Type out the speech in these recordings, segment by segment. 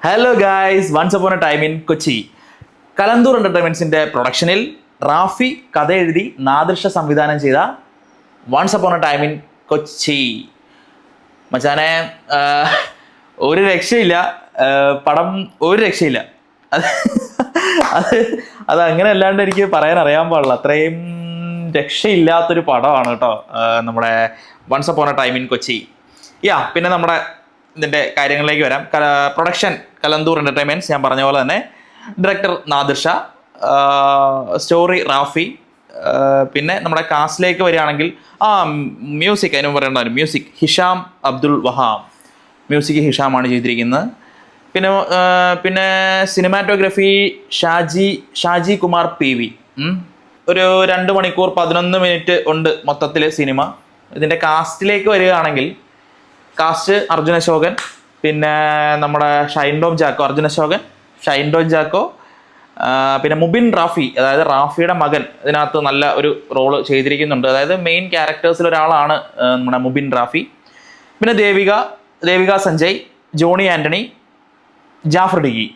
Hello guys, once upon a time in Kochi. Kalanthoor എൻ്റർടൈൻമെൻറ്റ്സിൻ്റെ പ്രൊഡക്ഷനിൽ റാഫി കഥ എഴുതി നാദിർഷ സംവിധാനം ചെയ്ത once upon a time in Kochi. മച്ചാനെ, ഒരു രക്ഷയില്ല. പടം ഒരു രക്ഷയില്ല. അത് അത് അത് അങ്ങനെ അല്ലാണ്ട് എനിക്ക് പറയാൻ അറിയാൻ പാടില്ല. അത്രയും രക്ഷയില്ലാത്തൊരു പടമാണ് കേട്ടോ നമ്മുടെ once upon a time in Kochi. പിന്നെ നമ്മുടെ ഇതിൻ്റെ കാര്യങ്ങളിലേക്ക് വരാം. പ്രൊഡക്ഷൻ കലന്തൂർ എൻ്റർടൈൻമെൻറ്റ്സ്, ഞാൻ പറഞ്ഞ പോലെ തന്നെ. Director Nadirsha, story Rafi. പിന്നെ നമ്മുടെ കാസ്റ്റിലേക്ക് വരികയാണെങ്കിൽ മ്യൂസിക് അതിന് പറയേണ്ട മ്യൂസിക് ഹിഷാം അബ്ദുൾ വഹാം. മ്യൂസിക് ഹിഷാമാണ് ചെയ്തിരിക്കുന്നത്. പിന്നെ സിനിമാറ്റോഗ്രഫി ഷാജി കുമാർ PV. ഒരു 2 മണിക്കൂർ 11 മിനിറ്റ് ഉണ്ട് മൊത്തത്തിൽ സിനിമ. ഇതിൻ്റെ കാസ്റ്റിലേക്ക് വരികയാണെങ്കിൽ കാസ്റ്റ് അർജുൻ അശോകൻ, പിന്നെ നമ്മുടെ ഷൈൻ ടോം ചാക്കോ, പിന്നെ മുബിൻ റാഫി, അതായത് റാഫിയുടെ മകൻ ഇതിനകത്ത് നല്ല ഒരു റോള് ചെയ്തിരിക്കുന്നുണ്ട്. അതായത് മെയിൻ ക്യാരക്ടേഴ്സിൽ ഒരാളാണ് നമ്മുടെ മുബിൻ റാഫി. പിന്നെ ദേവിക സഞ്ജയ്, ജോണി ആൻ്റണി, ജാഫർ ഡിഗി.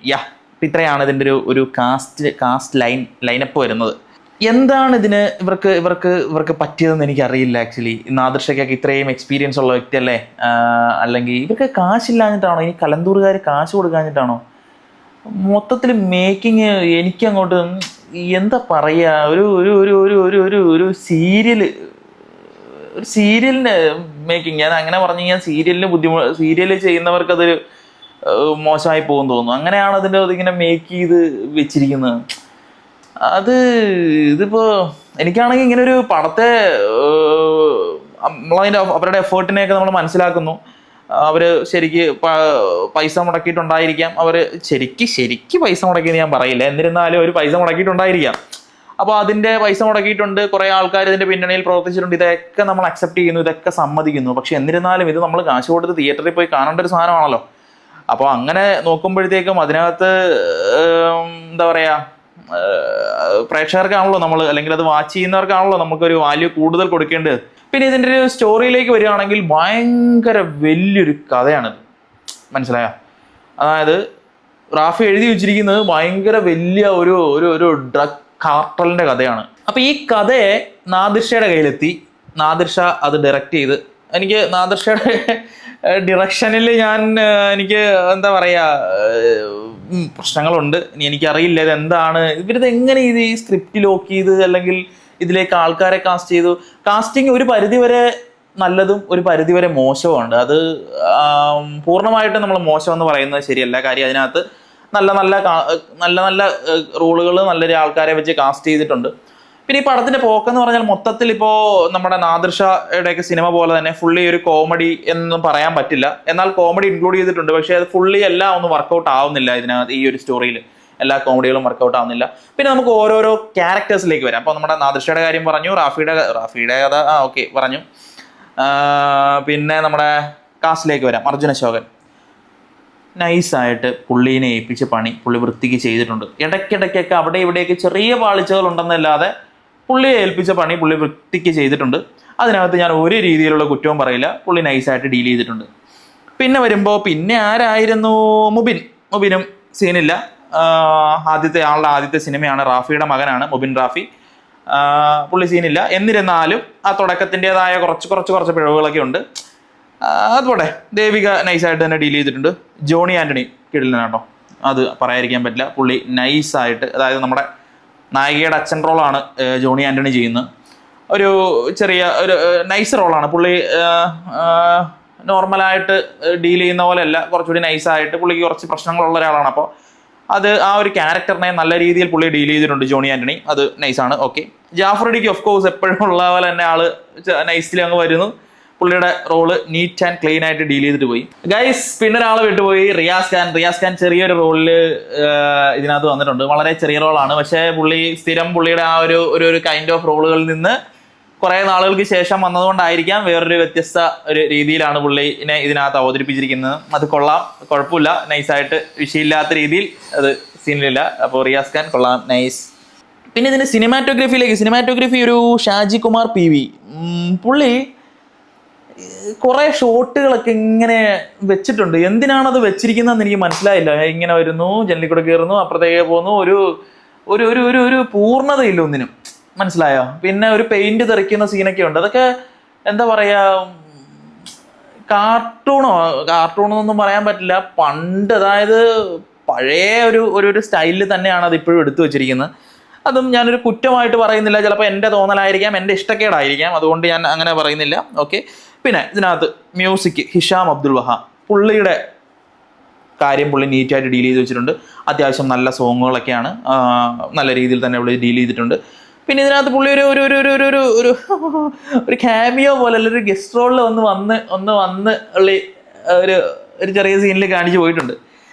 ഇത്രയാണ് ഇതിൻ്റെ ഒരു കാസ്റ്റ് ലൈനപ്പ് വരുന്നത്. എന്താണ് ഇതിന് ഇവർക്ക് പറ്റിയതെന്ന് എനിക്കറിയില്ല. ആക്ച്വലി നാദിർഷയ്ക്കൊക്കെ ഇത്രയും എക്സ്പീരിയൻസ് ഉള്ള വ്യക്തിയല്ലേ, അല്ലെങ്കിൽ ഇവർക്ക് കാശില്ലാഞ്ഞിട്ടാണോ, ഇനി കലന്തൂറുകാർ കാശ് കൊടുക്കാഞ്ഞിട്ടാണോ? മൊത്തത്തിൽ മേക്കിങ് എനിക്കങ്ങോട്ട് എന്താ പറയുക, ഒരു സീരിയലിൻ്റെ മേക്കിങ്. ഞാൻ അങ്ങനെ പറഞ്ഞു കഴിഞ്ഞാൽ സീരിയൽ ചെയ്യുന്നവർക്കതൊരു മോശമായി പോകുമെന്ന് തോന്നുന്നു. അങ്ങനെയാണ് അതിൻ്റെ അതിങ്ങനെ മേക്ക് ചെയ്ത് വെച്ചിരിക്കുന്നത്. ഇതിപ്പോ എനിക്കാണെങ്കിൽ ഇങ്ങനെ ഒരു പടത്തെ നമ്മളതിൻ്റെ അവരുടെ എഫേർട്ടിനെയൊക്കെ നമ്മൾ മനസ്സിലാക്കുന്നു. അവര് ശരിക്ക് പൈസ മുടക്കിയിട്ടുണ്ടായിരിക്കാം. അവർ ശരിക്ക് പൈസ മുടക്കിയെന്ന് ഞാൻ പറയില്ല, എന്നിരുന്നാലും അവർ പൈസ മുടക്കിയിട്ടുണ്ടായിരിക്കാം. അപ്പോൾ അതിൻ്റെ പൈസ മുടക്കിയിട്ടുണ്ട്, കുറേ ആൾക്കാർ ഇതിൻ്റെ പിന്നണിയിൽ പ്രവർത്തിച്ചിട്ടുണ്ട്. ഇതൊക്കെ നമ്മൾ അക്സെപ്റ്റ് ചെയ്യുന്നു, ഇതൊക്കെ സമ്മതിക്കുന്നു. പക്ഷെ എന്നിരുന്നാലും ഇത് നമ്മൾ കാശ് കൊടുത്ത് തിയേറ്ററിൽ പോയി കാണേണ്ട ഒരു സാധനമാണല്ലോ. അപ്പോൾ അങ്ങനെ നോക്കുമ്പോഴത്തേക്കും അതിനകത്ത് എന്താ പറയുക, പ്രേക്ഷകർക്കാണല്ലോ നമ്മൾ, അല്ലെങ്കിൽ അത് വാച്ച് ചെയ്യുന്നവർക്കാണല്ലോ നമുക്കൊരു വാല്യൂ കൂടുതൽ കൊടുക്കേണ്ടത്. പിന്നെ ഇതിൻ്റെ ഒരു സ്റ്റോറിയിലേക്ക് വരികയാണെങ്കിൽ ഭയങ്കര വലിയൊരു കഥയാണിത്, മനസ്സിലായോ? അതായത് റാഫി എഴുതി വെച്ചിരിക്കുന്നത് ഭയങ്കര വലിയ ഒരു ഡ്രഗ് കാർട്ടലിൻ്റെ കഥയാണ്. അപ്പം ഈ കഥയെ നാദിർഷയുടെ കയ്യിലെത്തി. നാദിർഷ അത് ഡയറക്റ്റ് ചെയ്ത്, എനിക്ക് നാദിർഷയുടെ ഡിറക്ഷനിൽ എനിക്ക് എന്താ പറയുക, പ്രശ്നങ്ങളുണ്ട്. എനിക്കറിയില്ല ഇതെന്താണ്, ഇവരിത് എങ്ങനെ ഇത് ഈ സ്ക്രിപ്റ്റ് ലോക്ക് ചെയ്ത് അല്ലെങ്കിൽ ഇതിലേക്ക് ആൾക്കാരെ കാസ്റ്റ് ചെയ്തു. കാസ്റ്റിംഗ് ഒരു പരിധിവരെ നല്ലതും ഒരു പരിധിവരെ മോശവുമുണ്ട്. അത് പൂർണ്ണമായിട്ടും നമ്മൾ മോശം എന്ന് പറയുന്നത് ശരിയല്ല. കാര്യം അതിനകത്ത് നല്ല റോളുകൾ നല്ലൊരു ആൾക്കാരെ വെച്ച് കാസ്റ്റ് ചെയ്തിട്ടുണ്ട്. പിന്നെ ഈ പടത്തിന്റെ പോക്കെന്ന് പറഞ്ഞാൽ മൊത്തത്തിൽ ഇപ്പോൾ നമ്മുടെ നാദിർഷയുടെയൊക്കെ സിനിമ പോലെ തന്നെ ഫുള്ളി ഒരു കോമഡി എന്നും പറയാൻ പറ്റില്ല. എന്നാൽ കോമഡി ഇൻക്ലൂഡ് ചെയ്തിട്ടുണ്ട്. പക്ഷേ അത് ഫുള്ളി എല്ലാം ഒന്നും വർക്കൗട്ട് ആവുന്നില്ല ഇതിനകത്ത്. ഈ ഒരു സ്റ്റോറിയിൽ എല്ലാ കോമഡികളും വർക്കൗട്ട് ആവുന്നില്ല. പിന്നെ നമുക്ക് ഓരോരോ ക്യാരക്ടേഴ്സിലേക്ക് വരാം. അപ്പോൾ നമ്മുടെ നാദിർഷയുടെ കാര്യം പറഞ്ഞു, റാഫിയുടെ കഥ ഓക്കെ പറഞ്ഞു. പിന്നെ നമ്മുടെ കാസ്റ്റിലേക്ക് വരാം. അർജുൻ അശോകൻ നൈസായിട്ട് പുള്ളീനെ ഏൽപ്പിച്ച പണി പുള്ളി വൃത്തിക്ക് ചെയ്തിട്ടുണ്ട്. ഇടയ്ക്കിടയ്ക്കൊക്കെ അവിടെ ഇവിടെയൊക്കെ ചെറിയ പാളിച്ചകൾ ഉണ്ടെന്നല്ലാതെ പുള്ളിയെ ഏൽപ്പിച്ച പണി പുള്ളി വൃത്തിക്ക് ചെയ്തിട്ടുണ്ട്. അതിനകത്ത് ഞാൻ ഒരു രീതിയിലുള്ള കുറ്റവും പറയില്ല. പുള്ളി നൈസായിട്ട് ഡീൽ ചെയ്തിട്ടുണ്ട്. പിന്നെ വരുമ്പോൾ പിന്നെ ആരായിരുന്നു? മുബിനും സീനില്ല. ആദ്യത്തെ സിനിമയാണ്, റാഫിയുടെ മകനാണ് മുബിൻ റാഫി. പുള്ളി സീനില്ല. എന്നിരുന്നാലും ആ തുടക്കത്തിൻ്റെതായ കുറച്ച് പിഴവുകളൊക്കെ ഉണ്ട്. അതുപോലെ ദേവിക നൈസായിട്ട് തന്നെ ഡീൽ ചെയ്തിട്ടുണ്ട്. ജോണി ആൻ്റണി കിടിലനാട്ടോ, അത് പറയാതിരിക്കാൻ പറ്റില്ല. പുള്ളി നൈസായിട്ട്, അതായത് നമ്മുടെ നായികയുടെ അച്ഛൻ റോളാണ് ജോണി ആൻ്റണി ചെയ്യുന്നത്. ഒരു നൈസ് റോളാണ്. പുള്ളി നോർമലായിട്ട് ഡീൽ ചെയ്യുന്ന പോലെയല്ല, കുറച്ചുകൂടി നൈസായിട്ട്. പുള്ളിക്ക് കുറച്ച് പ്രശ്നങ്ങളുള്ള ഒരാളാണ്. അപ്പോൾ ആ ഒരു ക്യാരക്ടറിനെ നല്ല രീതിയിൽ പുള്ളി ഡീൽ ചെയ്തിട്ടുണ്ട് ജോണി ആൻ്റണി. അത് നൈസാണ്. ഓക്കെ. ജാഫർ ഡിക്ക് ഓഫ് കോഴ്സ് എപ്പോഴും ഉള്ള പോലെ തന്നെ ആള് നൈസിൽ അങ്ങ് വരുന്നു. പുള്ളിയുടെ റോള് നീറ്റ് ആൻഡ് ക്ലീൻ ആയിട്ട് ഡീൽ ചെയ്തിട്ട് പോയി. ഗൈസ്, പിന്നെ ഒരാളെ വിട്ടുപോയി, റിയാസ് ഖാൻ ചെറിയൊരു റോളിൽ ഇതിനകത്ത് വന്നിട്ടുണ്ട്. വളരെ ചെറിയ റോളാണ്. പക്ഷേ പുള്ളിയുടെ ആ ഒരു കൈൻഡ് ഓഫ് റോളുകളിൽ നിന്ന് കുറേ നാളുകൾക്ക് ശേഷം വന്നതുകൊണ്ടായിരിക്കാം വേറൊരു വ്യത്യസ്ത ഒരു രീതിയിലാണ് പുള്ളിനെ ഇതിനകത്ത് അവതരിപ്പിച്ചിരിക്കുന്നത്. അത് കൊള്ളാം, കുഴപ്പമില്ല, നൈസായിട്ട്, വിഷയമില്ലാത്ത രീതിയിൽ അത് സീനിലില്ല. അപ്പോൾ റിയാസ് ഖാൻ കൊള്ളാം, നൈസ്. പിന്നെ ഇതിന് സിനിമാറ്റോഗ്രഫി ഒരു ഷാജി കുമാർ PV. പുള്ളി കുറേ ഷോട്ടുകളൊക്കെ ഇങ്ങനെ വെച്ചിട്ടുണ്ട്. എന്തിനാണത് വെച്ചിരിക്കുന്നതെന്ന് എനിക്ക് മനസ്സിലായില്ല. ഇങ്ങനെ വരുന്നു, ജനലിൽ കൂടെ കയറുന്നു, അപ്പുറത്തേക്ക് പോകുന്നു, ഒരു ഒരു ഒരു ഒരു ഒരു പൂർണ്ണതയില്ല ഒന്നിനും, മനസ്സിലായോ? പിന്നെ ഒരു പെയിന്റ് തെറിക്കുന്ന സീനൊക്കെ ഉണ്ട്. അതൊക്കെ എന്താ പറയാ, കാർട്ടൂണൊന്നും പറയാൻ പറ്റില്ല. പണ്ട്, അതായത് പഴയ ഒരു ഒരു സ്റ്റൈലിൽ തന്നെയാണ് അത് ഇപ്പോഴും എടുത്തു വെച്ചിരിക്കുന്നത്. അതും ഞാനൊരു കുറ്റമായിട്ട് പറയുന്നില്ല, ചിലപ്പോൾ എൻ്റെ തോന്നലായിരിക്കാം, എൻ്റെ ഇഷ്ടക്കേടായിരിക്കാം, അതുകൊണ്ട് ഞാൻ അങ്ങനെ പറയുന്നില്ല. ഓക്കെ. പിന്നെ ഇതിനകത്ത് മ്യൂസിക് ഹിഷാം അബ്ദുൽ വഹാബ്, പുള്ളിയുടെ കാര്യം പുള്ളി നീറ്റായിട്ട് ഡീൽ ചെയ്ത് വെച്ചിട്ടുണ്ട്. അത്യാവശ്യം നല്ല സോങ്ങുകളൊക്കെയാണ്, നല്ല രീതിയിൽ തന്നെ പുള്ളി ഡീൽ ചെയ്തിട്ടുണ്ട്. പിന്നെ ഇതിനകത്ത് പുള്ളി ഒരു ഒരു ഒരു ഒരു ഒരു ഒരു ഒരു ക്യാമിയോ പോലെ, അല്ലെങ്കിൽ ഒരു ഗസ്റ്റ് റോളിൽ വന്ന് ഉള്ളി ഒരു ചെറിയ സീനിൽ കാണിച്ചു പോയിട്ടുണ്ട്.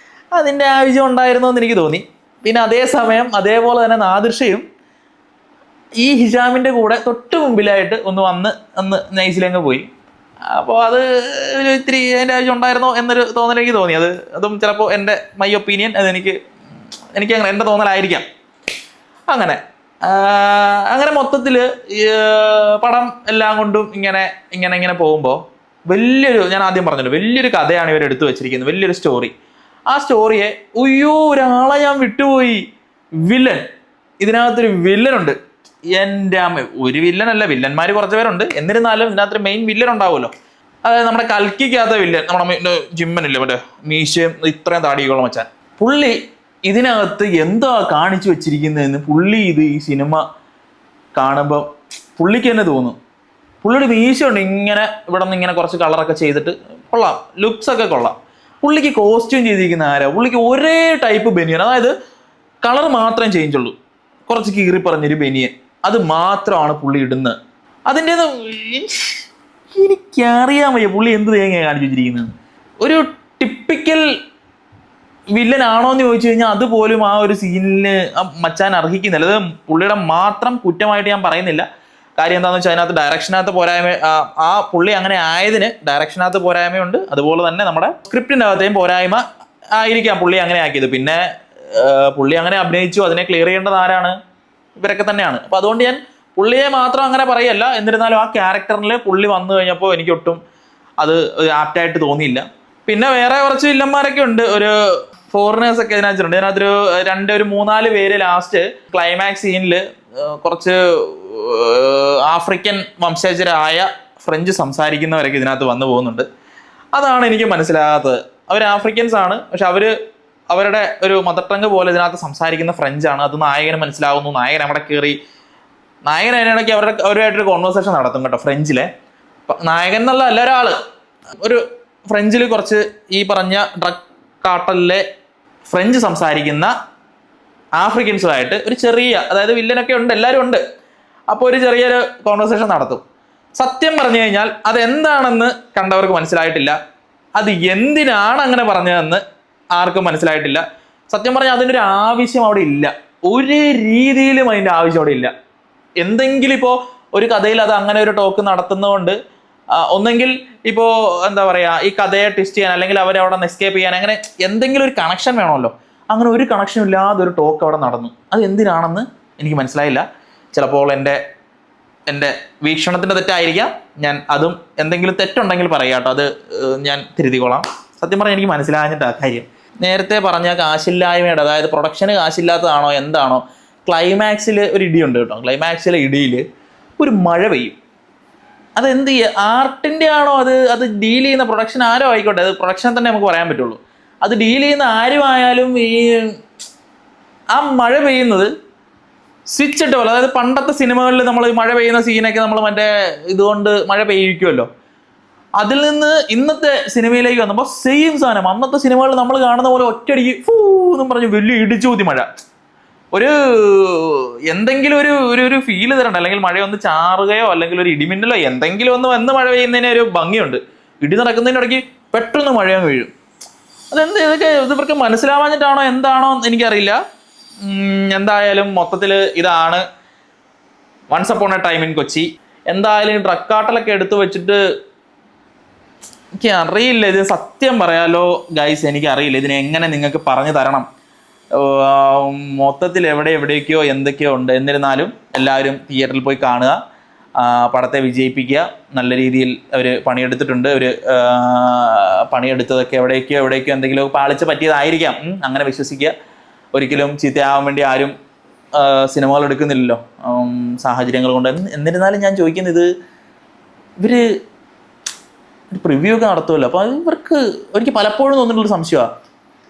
അതിൻ്റെ ആവശ്യം ഉണ്ടായിരുന്നോ എന്ന് എനിക്ക് തോന്നി. പിന്നെ അതേസമയം അതേപോലെ തന്നെ നാദിർഷയും ഈ ഹിഷാമിൻ്റെ കൂടെ തൊട്ട് മുമ്പിലായിട്ട് ഒന്ന് നൈസിലങ്ങ് പോയി. അപ്പോൾ അത് ഒരു ഇത്തിരി അതിൻ്റെ ആവശ്യം ഉണ്ടായിരുന്നോ എന്നൊരു തോന്നൽ എനിക്ക് തോന്നി. അതും ചിലപ്പോൾ എൻ്റെ മൈ ഒപ്പീനിയൻ, എനിക്ക് അങ്ങനെ എൻ്റെ തോന്നലായിരിക്കാം. അങ്ങനെ മൊത്തത്തിൽ പടം എല്ലാം കൊണ്ടും ഇങ്ങനെ പോകുമ്പോൾ ഞാൻ ആദ്യം പറഞ്ഞല്ലോ, വലിയൊരു കഥയാണ് ഇവർ എടുത്തു വെച്ചിരിക്കുന്നത്, വലിയൊരു സ്റ്റോറി. ആ സ്റ്റോറിയെ ഒരാളെ ഞാൻ വിട്ടുപോയി, വില്ലൻ. ഇതിനകത്തൊരു വില്ലനുണ്ട്. എൻ്റെ അമ്മ, ഒരു വില്ലനല്ല, വില്ലന്മാർ കുറച്ച് പേരുണ്ട്. എന്നിരുന്നാലും ഇതിനകത്തൊരു മെയിൻ വില്ലൻ ഉണ്ടാവുമല്ലോ. അതായത് നമ്മുടെ കൽക്കിക്കകത്ത വില്ലൻ, നമ്മുടെ ജിമ്മനില്ലേ, മറ്റേ മീശയും ഇത്രയും താടിയോളം വെച്ചാൽ, പുള്ളി ഇതിനകത്ത് എന്താ കാണിച്ചു വെച്ചിരിക്കുന്നതെന്ന് ഈ സിനിമ കാണുമ്പോൾ പുള്ളിക്ക് തന്നെ തോന്നും. പുള്ളിയുടെ മീശയുണ്ട്, ഇവിടെ നിന്ന് ഇങ്ങനെ കുറച്ച് കളറൊക്കെ ചെയ്തിട്ട് കൊള്ളാം, ലുക്സ് ഒക്കെ കൊള്ളാം. പുള്ളിക്ക് കോസ്റ്റ്യൂം ചെയ്തിരിക്കുന്ന ആരാ? പുള്ളിക്ക് ഒരേ ടൈപ്പ് ബനിയൻ, അതായത് കളർ മാത്രം ചേഞ്ച് ഉള്ളൂ, കുറച്ച് കീറി പറഞ്ഞൊരു ബനിയൻ, അത് മാത്രമാണ് പുള്ളി ഇടുന്നത്. അതിൻ്റെ എനിക്കറിയാൻ വയ്യ പുള്ളി എന്ത് തേങ്ങ കാണിച്ചു വെച്ചിരിക്കുന്നത്. ഒരു ടിപ്പിക്കൽ വില്ലനാണോ എന്ന് ചോദിച്ചു കഴിഞ്ഞാൽ അതുപോലും ആ ഒരു സീനിന് മച്ചാൻ അർഹിക്കുന്നില്ല. അത് പുള്ളിയുടെ മാത്രം കുറ്റമായിട്ട് ഞാൻ പറയുന്നില്ല. കാര്യം എന്താണെന്ന് വെച്ചാൽ അതിനകത്ത് ഡയറക്ഷനകത്ത് പോരായ്മ, ആ പുള്ളി അങ്ങനെ ആയതിന് ഡയറക്ഷനകത്ത് പോരായ്മയുണ്ട്. അതുപോലെ തന്നെ നമ്മുടെ സ്ക്രിപ്റ്റിൻ്റെ അകത്തെയും പോരായ്മ ആയിരിക്കാം പുള്ളി അങ്ങനെ ആക്കിയത്. പിന്നെ പുള്ളി അങ്ങനെ അഭിനയിച്ചു, അതിനെ ക്ലിയർ ചെയ്യേണ്ടത് ആരാണ്? ഇവരൊക്കെ തന്നെയാണ്. അപ്പോൾ അതുകൊണ്ട് ഞാൻ പുള്ളിയെ മാത്രം അങ്ങനെ പറയല്ല. എന്നിരുന്നാലും ആ ക്യാരക്ടറിൽ പുള്ളി വന്നു കഴിഞ്ഞപ്പോൾ എനിക്കൊട്ടും അത് ആപ്റ്റായിട്ട് തോന്നിയില്ല. പിന്നെ വേറെ കുറച്ച് വില്ലന്മാരൊക്കെ ഉണ്ട്, ഒരു ഫോറിനേഴ്സ് ഒക്കെ ഇതിനകത്തുണ്ട്. ഇതിനകത്തൊരു 3-4 പേര് ലാസ്റ്റ് ക്ലൈമാക്സ് സീനിൽ കുറച്ച് ആഫ്രിക്കൻ വംശജരായ ഫ്രഞ്ച് സംസാരിക്കുന്നവരൊക്കെ ഇതിനകത്ത് വന്നു പോകുന്നുണ്ട്. അതാണ് എനിക്ക് മനസ്സിലാകാത്തത്. അവർ ആഫ്രിക്കൻസ് ആണ്, പക്ഷെ അവരുടെ ഒരു മദർ ടങ് പോലെ ഇതിനകത്ത് സംസാരിക്കുന്ന ഫ്രഞ്ചാണ്. അത് നായകന് മനസ്സിലാവുന്നു. നായകൻ അവിടെ കയറി, നായകൻ അതിനിടയ്ക്ക് അവരുമായിട്ടൊരു കോൺവെർസേഷൻ നടത്തും കേട്ടോ, ഫ്രഞ്ചിലെ. നായകൻ എന്നുള്ള അല്ല, ഒരു ഫ്രഞ്ചിൽ കുറച്ച് ഈ പറഞ്ഞ ഡ്രഗ് കാർട്ടലിലെ ഫ്രഞ്ച് സംസാരിക്കുന്ന ആഫ്രിക്കൻസുമായിട്ട് ഒരു ചെറിയ, അതായത് വില്ലനൊക്കെ ഉണ്ട്, എല്ലാവരും ഉണ്ട്. അപ്പോൾ ഒരു ചെറിയൊരു കോൺവെർസേഷൻ നടത്തും. സത്യം പറഞ്ഞു കഴിഞ്ഞാൽ അതെന്താണെന്ന് കണ്ടവർക്ക് മനസ്സിലായിട്ടില്ല. അത് എന്തിനാണ് അങ്ങനെ പറഞ്ഞതെന്ന് ആർക്കും മനസ്സിലായിട്ടില്ല. സത്യം പറഞ്ഞാൽ അതിനൊരു ആവശ്യം അവിടെ ഇല്ല, ഒരു രീതിയിലും അതിൻ്റെ ആവശ്യം അവിടെ ഇല്ല. എന്തെങ്കിലും ഇപ്പോൾ ഒരു കഥയിൽ അത് അങ്ങനെ ഒരു ടോക്ക് നടത്തുന്നതുകൊണ്ട് ഒന്നെങ്കിൽ ഇപ്പോൾ എന്താ പറയുക, ഈ കഥയെ ട്വിസ്റ്റ് ചെയ്യാൻ, അല്ലെങ്കിൽ അവരെ അവിടെ നിന്ന് എസ്കേപ്പ് ചെയ്യാൻ, അങ്ങനെ എന്തെങ്കിലും ഒരു കണക്ഷൻ വേണമല്ലോ. അങ്ങനെ ഒരു കണക്ഷനും ഇല്ലാതെ ഒരു ടോക്ക് അവിടെ നടന്നു. അത് എന്തിനാണെന്ന് എനിക്ക് മനസ്സിലായില്ല. ചിലപ്പോൾ എൻ്റെ വീക്ഷണത്തിൻ്റെ തെറ്റായിരിക്കാം. ഞാൻ അതും എന്തെങ്കിലും തെറ്റുണ്ടെങ്കിൽ പറയാം കേട്ടോ, അത് ഞാൻ തിരുത്തിക്കോളാം. സത്യം പറഞ്ഞാൽ എനിക്ക് മനസ്സിലാഞ്ഞിട്ട് ആ കാര്യം. നേരത്തെ പറഞ്ഞ കാശില്ലായ്മയുടെ, അതായത് പ്രൊഡക്ഷന് കാശില്ലാത്തതാണോ എന്താണോ, ക്ലൈമാക്സിൽ ഒരു ഇടിയുണ്ട് കേട്ടോ. ക്ലൈമാക്സിലെ ഇടിയിൽ ഒരു മഴ പെയ്യും. അതെന്ത് ചെയ്യുക, ആർട്ടിൻ്റെ ആണോ അത് ഡീൽ ചെയ്യുന്ന പ്രൊഡക്ഷൻ ആരോ ആയിക്കോട്ടെ, അത് പ്രൊഡക്ഷനെ തന്നെ നമുക്ക് പറയാൻ പറ്റുള്ളൂ. അത് ഡീൽ ചെയ്യുന്ന ആരുമായാലും ആ മഴ പെയ്യുന്നത് സ്വിച്ച് ഇട്ട പോലെ, അതായത് പണ്ടത്തെ സിനിമകളിൽ നമ്മൾ മഴ പെയ്യുന്ന സീനൊക്കെ നമ്മൾ മറ്റേ ഇതുകൊണ്ട് മഴ പെയ്യിക്കുമല്ലോ, അതിൽ നിന്ന് ഇന്നത്തെ സിനിമയിലേക്ക് വന്നപ്പോൾ സെയിം സാധനം. അന്നത്തെ സിനിമകളിൽ നമ്മൾ കാണുന്ന പോലെ ഒറ്റയടിക്ക് ഫൂ എന്നും പറഞ്ഞ് വലിയ ഇടിച്ചൂതി മഴ, എന്തെങ്കിലും ഒരു ഫീല് തരണ്ട. അല്ലെങ്കിൽ മഴയൊന്ന് ചാറുകയോ അല്ലെങ്കിൽ ഒരു ഇടിമിന്നലോ എന്തെങ്കിലും ഒന്ന് വന്ന് മഴ പെയ്യുന്നതിന് ഒരു ഭംഗിയുണ്ട്. ഇടി നടക്കുന്നതിനിടയ്ക്ക് പെട്ടെന്ന് മഴയങ്ങ് വീഴും. ഇതൊക്കെ ഇവർക്ക് മനസ്സിലാവാഞ്ഞിട്ടാണോ എന്താണോ എനിക്കറിയില്ല. എന്തായാലും മൊത്തത്തിൽ ഇതാണ് once upon a time in Kochi. എന്തായാലും ഡ്രഗ് കാർട്ടലൊക്കെ എടുത്തു വെച്ചിട്ട് എനിക്ക് അറിയില്ല, ഇത് സത്യം പറയാലോ ഗൈസ്, എനിക്കറിയില്ല ഇതിനെ എങ്ങനെ നിങ്ങൾക്ക് പറഞ്ഞു തരണം. മൊത്തത്തിൽ എവിടെയൊക്കെയോ എന്തൊക്കെയോ ഉണ്ട്. എന്നിരുന്നാലും എല്ലാവരും തിയേറ്ററിൽ പോയി കാണുക. പടത്തെ വിജയിപ്പിക്കുക. നല്ല രീതിയിൽ അവർ പണിയെടുത്തിട്ടുണ്ട്. അവർ പണിയെടുത്തതൊക്കെ എവിടേക്കോ എന്തെങ്കിലും പാളിച്ച് പറ്റിയതായിരിക്കാം, അങ്ങനെ വിശ്വസിക്കുക. ഒരിക്കലും ചീത്തയാവാൻ വേണ്ടി ആരും സിനിമകൾ എടുക്കുന്നില്ലല്ലോ സാഹചര്യങ്ങൾ കൊണ്ട്. എന്നിരുന്നാലും ഞാൻ ചോദിക്കുന്നത്, ഇവർ പ്രിവ്യൂ ഒക്കെ നടത്തുമല്ലോ, അപ്പോൾ ഇവർക്ക് എനിക്ക് പലപ്പോഴും തോന്നിയിട്ടുള്ള സംശയമാണ്,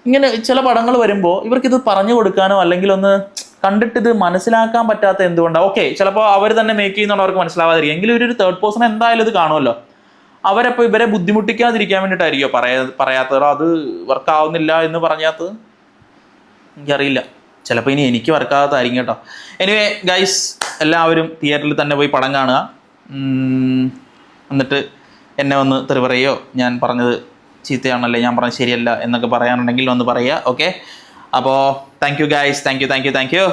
ഇങ്ങനെ ചില പടങ്ങൾ വരുമ്പോൾ ഇവർക്കിത് പറഞ്ഞു കൊടുക്കാനോ അല്ലെങ്കിൽ ഒന്ന് കണ്ടിട്ട് ഇത് മനസ്സിലാക്കാൻ പറ്റാത്ത എന്തുകൊണ്ടാണ്? ഓക്കെ, ചിലപ്പോൾ അവർ തന്നെ മേക്ക് ചെയ്യുന്നതുകൊണ്ട് അവർക്ക് മനസ്സിലാവാതിരിക്കും, എങ്കിലും ഒരു തേർഡ് പേഴ്സൺ എന്തായാലും ഇത് കാണുമല്ലോ. അവരപ്പോൾ ഇവരെ ബുദ്ധിമുട്ടിക്കാതിരിക്കാൻ വേണ്ടിയിട്ടായിരിക്കുമോ പറയാത്തതോ അത് വർക്കാവുന്നില്ല എന്ന് പറഞ്ഞാത്തത്? എനിക്കറിയില്ല, ചിലപ്പോൾ ഇനി എനിക്ക് വർക്കാകാത്തതായിരിക്കും കേട്ടോ. എനിവേ ഗൈസ്, എല്ലാവരും തിയേറ്ററിൽ തന്നെ പോയി പടം കാണുക. എന്നിട്ട് എന്നെ വന്ന് തെറി പറയുകയോ ഞാൻ പറഞ്ഞത് ചീത്തയാണല്ലേ, ഞാൻ പറഞ്ഞത് ശരിയല്ല എന്നൊക്കെ പറയാനുണ്ടെങ്കിൽ ഒന്ന് പറയുക. ഓക്കെ, അപ്പോൾ thank you guys, thank you.